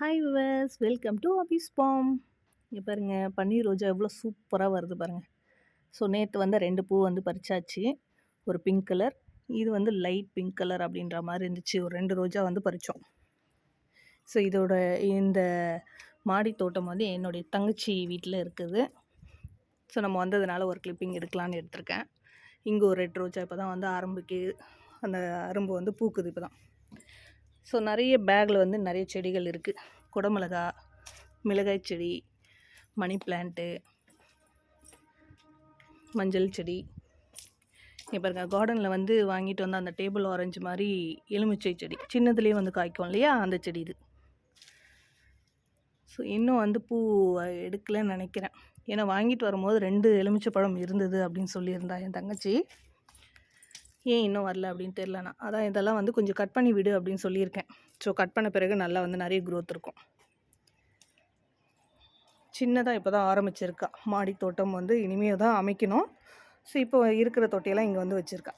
Hi viewers, welcome to Abi's farm. இங்கே பாருங்க, பன்னீர் ரோஜா எவ்வளோ சூப்பராக வருது பாருங்க. ஸோ நேற்று வந்து 2 பூ வந்து பறிச்சாச்சு. ஒரு பிங்க் கலர், இது வந்து லைட் பிங்க் கலர் அப்படின்ற மாதிரி இருந்துச்சு. ஒரு 2 ரோஜா வந்து பறித்தோம். ஸோ இதோட இந்த மாடி தோட்டம் வந்து என்னுடைய தங்கச்சி வீட்டில் இருக்குது. ஸோ நம்ம வந்ததுனால ஒரு கிளிப்பிங் எடுக்கலான்னு எடுத்திருக்கேன். இங்கே ஒரு ரெட் ரோஜா இப்போ தான் வந்து அந்த அரும்பு வந்து பூக்குது இப்போ தான். ஸோ நிறைய பேக்கில் வந்து நிறைய செடிகள் இருக்குது. குடமிளகா, மிளகாய் செடி, மணி பிளான்ட்டு, மஞ்சள் செடி. இப்போ பாருங்க, கார்டனில் வந்து வாங்கிட்டு வந்து அந்த டேபிள் ஆரஞ்சு மாதிரி எலுமிச்சை செடி சின்னதுலேயே வந்து காய்க்கும் இல்லையா, அந்த செடி இது. ஸோ இன்னும் வந்து பூ எடுக்கலைன்னு நினைக்கிறேன். ஏன்னா வாங்கிட்டு வரும்போது 2 எலுமிச்சை பழம் இருந்தது அப்படின்னு சொல்லியிருந்தா என் தங்கச்சி. ஏன் இன்னும் வரல அப்படின்னு தெரிலண்ணா. அதான் இதெல்லாம் வந்து கொஞ்சம் கட் பண்ணி விடு அப்படின்னு சொல்லியிருக்கேன். ஸோ கட் பண்ண பிறகு நல்லா வந்து நிறைய க்ரோத் இருக்கும். சின்னதாக இப்போ தான் ஆரம்பிச்சிருக்கா மாடி தோட்டம் வந்து. இனிமேல் தான் அமைக்கணும். ஸோ இப்போ இருக்கிற தொட்டியெல்லாம் இங்கே வந்து வச்சுருக்கா.